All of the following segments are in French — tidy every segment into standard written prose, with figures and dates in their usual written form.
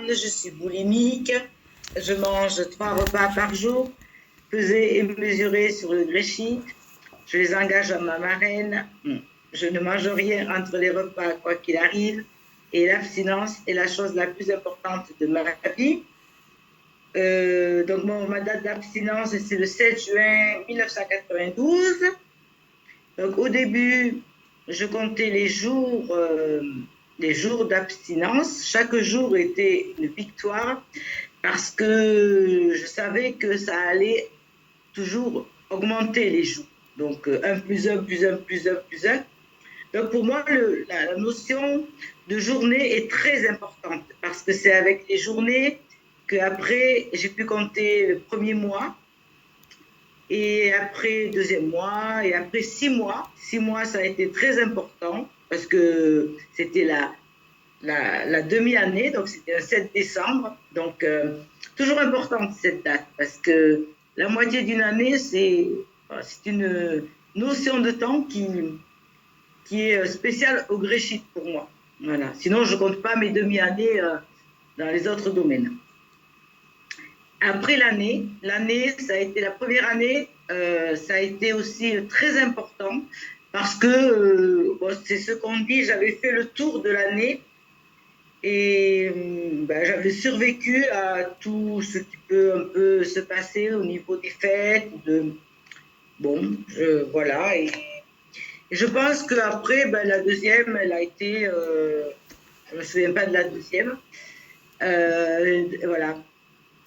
je suis boulimique, je mange 3 repas par jour, pesés et mesurés sur le gréchit. Je les engage à ma marraine. Je ne mange rien entre les repas, quoi qu'il arrive. Et l'abstinence est la chose la plus importante de ma vie. Donc, ma date d'abstinence, c'est le 7 juin 1992. Donc, au début, je comptais les jours d'abstinence. Chaque jour était une victoire parce que je savais que ça allait toujours augmenter les jours. Donc, 1 plus 1 plus 1 plus 1 plus 1. Donc, pour moi, la notion de journée est très importante parce que c'est avec les journées qu'après, j'ai pu compter le premier mois et après, deuxième mois, et après 6 mois. 6 mois, ça a été très important parce que c'était la demi-année, donc c'était le 7 décembre. Donc, toujours importante cette date parce que la moitié d'une année, c'est une notion de temps qui est spéciale au Gréchit pour moi. Voilà. Sinon, je ne compte pas mes demi-années dans les autres domaines. Après l'année, ça a été la première année, ça a été aussi très important parce que, c'est ce qu'on dit, j'avais fait le tour de l'année et j'avais survécu à tout ce qui peut un peu se passer au niveau des fêtes. Voilà. Et je pense qu'après, la deuxième, elle a été, je ne me souviens pas de la deuxième. Voilà.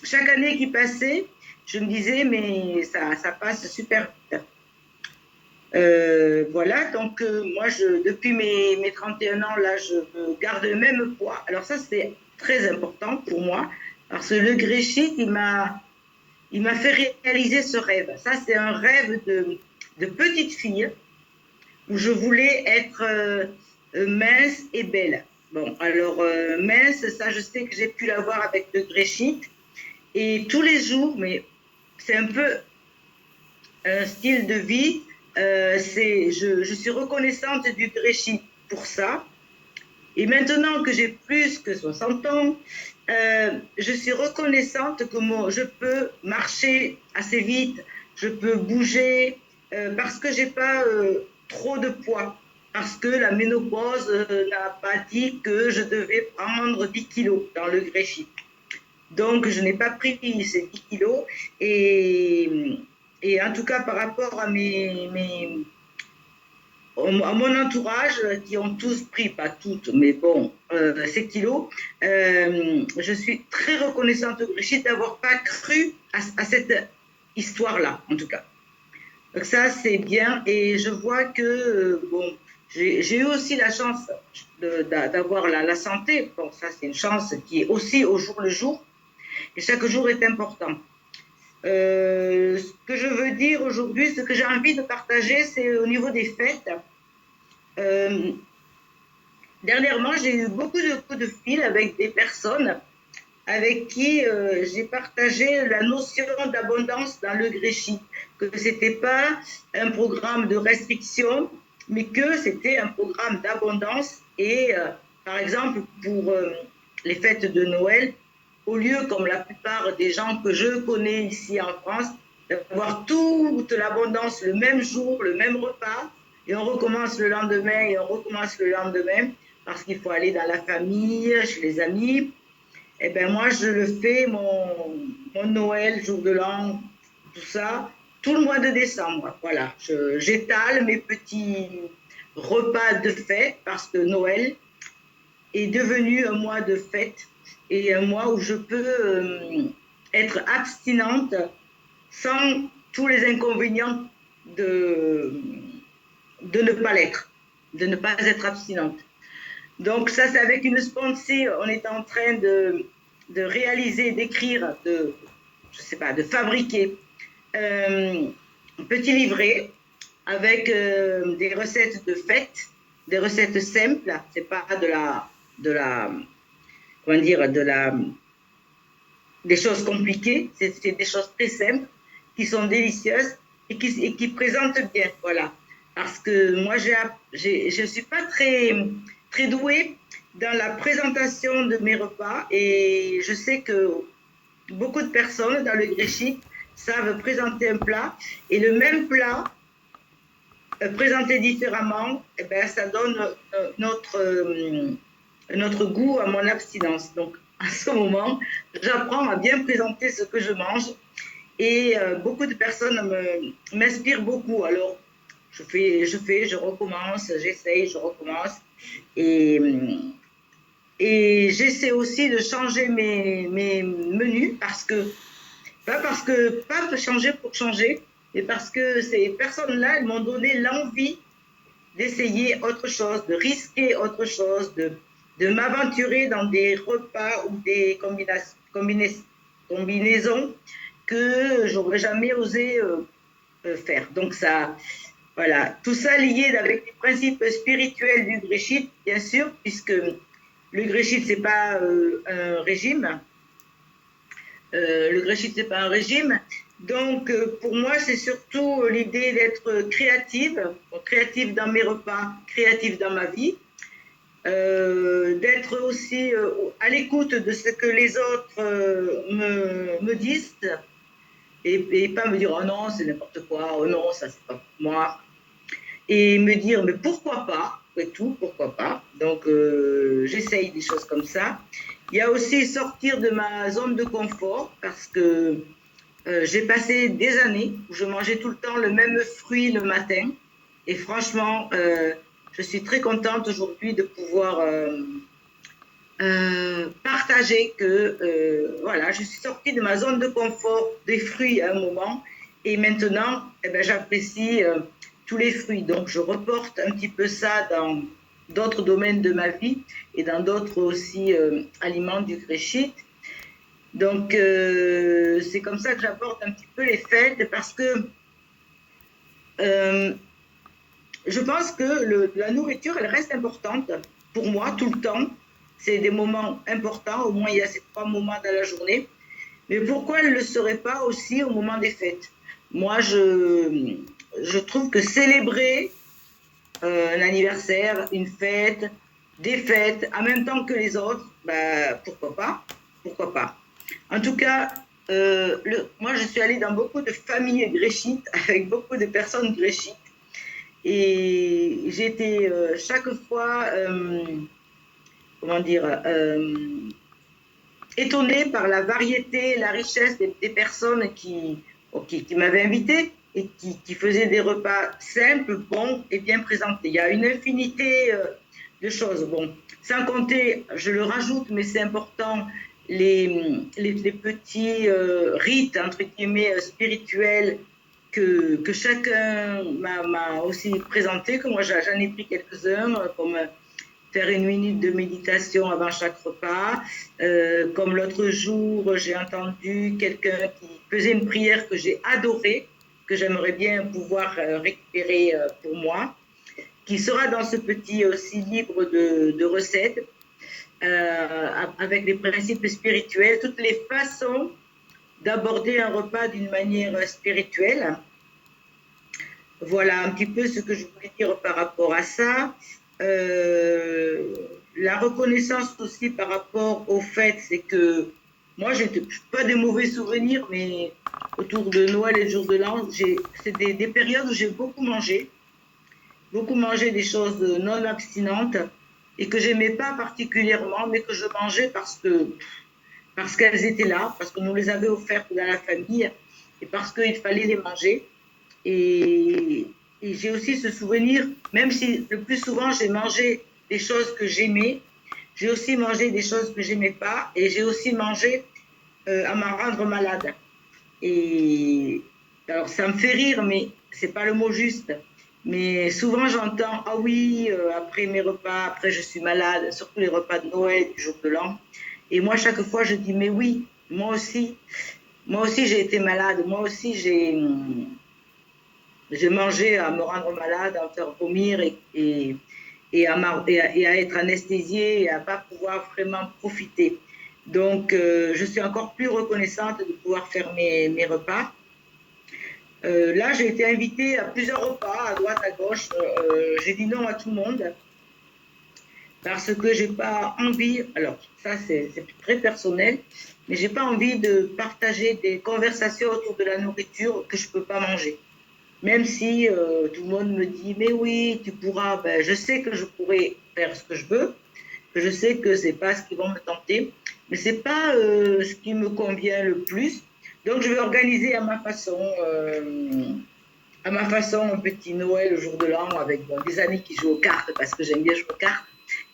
Chaque année qui passait, je me disais, mais ça passe super vite. Voilà, donc moi, depuis mes 31 ans, là, je garde le même poids. Alors ça, c'est très important pour moi, parce que le Gréchit, il m'a fait réaliser ce rêve. Ça, c'est un rêve de petite fille, où je voulais être mince et belle. Bon, alors, mince, ça, je sais que j'ai pu l'avoir avec le Gréchit. Et tous les jours, mais c'est un peu un style de vie. Je suis reconnaissante du Gréchit pour ça. Et maintenant que j'ai plus que 60 ans, je suis reconnaissante que je peux marcher assez vite, je peux bouger, parce que j'ai pas trop de poids. Parce que la ménopause n'a pas dit que je devais prendre 10 kilos dans le Gréchit. Donc, je n'ai pas pris ces 10 kilos. Et en tout cas, par rapport à mon entourage, qui ont tous pris, pas toutes, mais bon, ces kilos, je suis très reconnaissante au Brigitte d'avoir pas cru à cette histoire-là, en tout cas. Donc ça, c'est bien. Et je vois que, j'ai eu aussi la chance d'avoir la santé. Bon, ça, c'est une chance qui est aussi au jour le jour. Et chaque jour est important. Ce que je veux dire aujourd'hui, ce que j'ai envie de partager, c'est au niveau des fêtes. Dernièrement, j'ai eu beaucoup de coups de fil avec des personnes avec qui j'ai partagé la notion d'abondance dans le Gréchit, que ce n'était pas un programme de restriction, mais que c'était un programme d'abondance. Et par exemple, pour les fêtes de Noël, au lieu, comme la plupart des gens que je connais ici en France, d'avoir toute l'abondance le même jour, le même repas, et on recommence le lendemain, et on recommence le lendemain, parce qu'il faut aller dans la famille, chez les amis. Eh bien, moi, je le fais, mon Noël, jour de l'an, tout ça, tout le mois de décembre. Voilà, j'étale mes petits repas de fête, parce que Noël est devenu un mois de fête et un mois où je peux être abstinente sans tous les inconvénients de ne pas l'être, de ne pas être abstinente. Donc ça, c'est avec une sponsée, on est en train de réaliser, d'écrire, de fabriquer un petit livret avec des recettes de fête, des recettes simples. C'est pas des choses compliquées, c'est des choses très simples qui sont délicieuses et qui présentent bien, voilà. Parce que moi, je suis pas très douée dans la présentation de mes repas et je sais que beaucoup de personnes dans le Gréchic savent présenter un plat et le même plat présenté différemment, eh ben, ça donne notre goût à mon abstinence. Donc, à ce moment, j'apprends à bien présenter ce que je mange et beaucoup de personnes m'inspirent beaucoup. Alors, je recommence, j'essaye, je recommence et, et j'essaie aussi de changer mes menus pas changer pour changer, mais parce que ces personnes-là, elles m'ont donné l'envie d'essayer autre chose, de risquer autre chose, de m'aventurer dans des repas ou des combinaisons que j'aurais jamais osé faire. Donc ça, voilà, tout ça lié avec les principes spirituels du Gréchit, bien sûr, puisque le Gréchit c'est pas un régime. Le Gréchit c'est pas un régime. Donc pour moi c'est surtout l'idée d'être créative dans mes repas, créative dans ma vie. D'être aussi à l'écoute de ce que les autres me disent et pas me dire oh non c'est n'importe quoi, oh non ça c'est pas pour moi et me dire mais pourquoi pas, et tout, pourquoi pas. Donc j'essaye des choses comme ça. Il y a aussi sortir de ma zone de confort parce que j'ai passé des années où je mangeais tout le temps le même fruit le matin et franchement je suis très contente aujourd'hui de pouvoir partager que voilà, je suis sortie de ma zone de confort des fruits à un moment et maintenant eh ben, j'apprécie tous les fruits. Donc je reporte un petit peu ça dans d'autres domaines de ma vie et dans d'autres aussi aliments du Gréchit. Donc c'est comme ça que j'apporte un petit peu les fêtes parce que euh, je pense que la nourriture, elle reste importante pour moi tout le temps. C'est des moments importants, au moins il y a ces 3 moments dans la journée. Mais pourquoi elle ne le serait pas aussi au moment des fêtes? Moi, je trouve que célébrer un anniversaire, une fête, des fêtes, en même temps que les autres, bah, pourquoi pas? Pourquoi pas? En tout cas, moi, je suis allée dans beaucoup de familles gréchites, avec beaucoup de personnes gréchites. Et j'étais chaque fois, comment dire, étonnée par la variété, la richesse des personnes qui m'avaient invitée et qui faisaient des repas simples, bons et bien présentés. Il y a une infinité de choses. Bon, sans compter, je le rajoute, mais c'est important, les petits rites, entre guillemets, spirituels que chacun m'a aussi présenté, que moi j'en ai pris quelques-uns, comme faire une minute de méditation avant chaque repas. Comme l'autre jour, j'ai entendu quelqu'un qui faisait une prière que j'ai adorée, que j'aimerais bien pouvoir récupérer pour moi, qui sera dans ce petit aussi livre de recettes, avec les principes spirituels, toutes les façons d'aborder un repas d'une manière spirituelle. Voilà un petit peu ce que je voulais dire par rapport à ça. La reconnaissance aussi par rapport au fait, c'est que moi, je n'ai pas de mauvais souvenirs, mais autour de Noël et le jour de l'an, c'est des périodes où j'ai beaucoup mangé des choses non abstinentes et que j'aimais pas particulièrement, mais que je mangeais parce qu'elles étaient là, parce qu'on nous les avait offertes dans la famille et parce qu'il fallait les manger. Et, et j'ai aussi ce souvenir, même si le plus souvent j'ai mangé des choses que j'aimais, j'ai aussi mangé des choses que j'aimais pas et j'ai aussi mangé à m'en rendre malade. Et alors ça me fait rire, mais c'est pas le mot juste. Mais souvent j'entends ah oui après mes repas, après je suis malade, surtout les repas de Noël, du jour de l'an. Et moi chaque fois je dis mais oui, moi aussi j'ai été malade, moi aussi j'ai mangé à me rendre malade, à me faire vomir et à être anesthésiée et à pas pouvoir vraiment profiter. Donc, je suis encore plus reconnaissante de pouvoir faire mes repas. Là, j'ai été invitée à plusieurs repas, à droite, à gauche. J'ai dit non à tout le monde parce que j'ai pas envie, alors ça c'est très personnel, mais j'ai pas envie de partager des conversations autour de la nourriture que je peux pas manger. Même si tout le monde me dit, mais oui, tu pourras, ben, je sais que je pourrais faire ce que je veux, que je sais que c'est pas ce qui va me tenter, mais c'est pas ce qui me convient le plus. Donc je vais organiser à ma façon un petit Noël le jour de l'an avec bon, des amis qui jouent aux cartes parce que j'aime bien jouer aux cartes,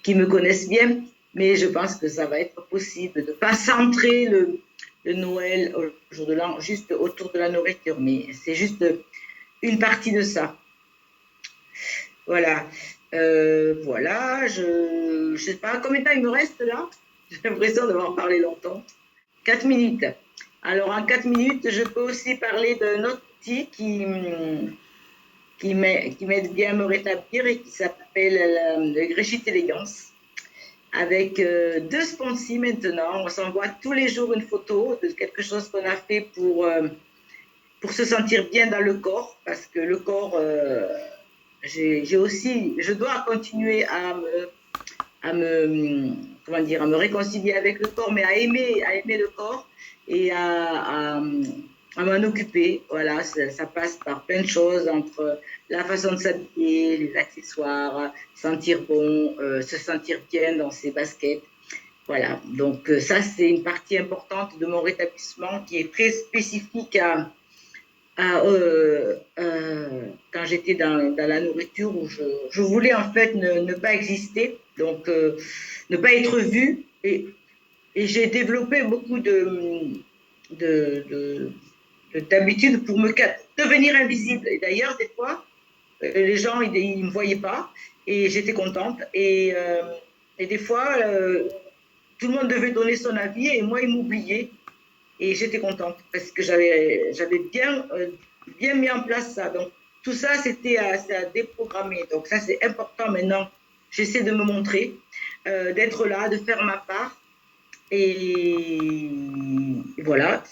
qui me connaissent bien, mais je pense que ça va être possible de ne pas centrer le Noël au jour de l'an juste autour de la nourriture, mais c'est juste une partie de ça. Voilà. Voilà, je ne sais pas combien de temps il me reste là. J'ai l'impression d'avoir parlé longtemps. 4 minutes. Alors, en 4 minutes, je peux aussi parler d'un autre outil qui m'aide bien à me rétablir et qui s'appelle le Gréchit Élégance. Avec 2 sponsors maintenant, on s'envoie tous les jours une photo de quelque chose qu'on a fait pour se sentir bien dans le corps, parce que le corps, j'ai aussi, je dois continuer comment dire, à me réconcilier avec le corps, mais à aimer le corps et à m'en occuper. Voilà, ça passe par plein de choses, entre la façon de s'habiller, les accessoires, sentir bon, se sentir bien dans ses baskets. Voilà, donc ça c'est une partie importante de mon rétablissement qui est très spécifique quand j'étais dans la nourriture où je voulais en fait ne pas exister, donc ne pas être vue. Et j'ai développé beaucoup de, d'habitudes pour devenir invisible. Et d'ailleurs, des fois, les gens, ils ne me voyaient pas et j'étais contente. Et des fois, tout le monde devait donner son avis et moi, ils m'oubliaient. Et j'étais contente parce que j'avais bien mis en place ça. Donc, tout ça, c'était à déprogrammer. Donc, ça, c'est important maintenant. J'essaie de me montrer, d'être là, de faire ma part. Et voilà,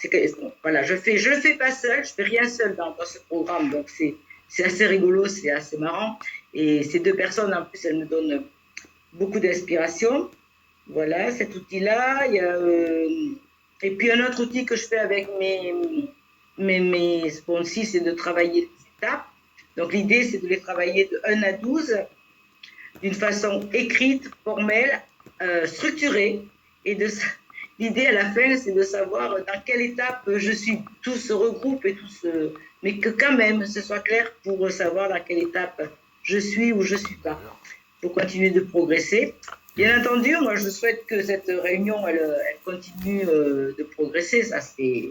voilà, je le fais pas seul, je fais rien seul dans ce programme. Donc, c'est assez rigolo, c'est assez marrant. Et ces 2 personnes, en plus, elles me donnent beaucoup d'inspiration. Voilà, cet outil-là. Et puis un autre outil que je fais avec mes sponsors, c'est de travailler les étapes. Donc l'idée, c'est de les travailler de 1 à 12 d'une façon écrite, formelle, structurée. Et l'idée à la fin, c'est de savoir dans quelle étape je suis. Tout se regroupe mais que quand même, ce soit clair pour savoir dans quelle étape je suis ou je ne suis pas. Pour continuer de progresser. Bien entendu, moi, je souhaite que cette réunion, elle continue de progresser. Ça, c'est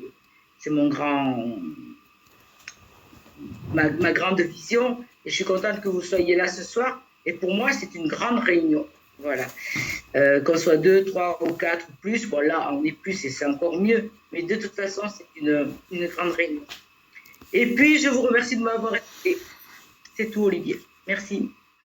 ma grande vision. Et je suis contente que vous soyez là ce soir. Et pour moi, c'est une grande réunion. Voilà. Qu'on soit 2, 3 ou 4 ou plus, bon là, on est plus et c'est encore mieux. Mais de toute façon, c'est une grande réunion. Et puis, je vous remercie de m'avoir écouté. C'est tout, Olivier. Merci.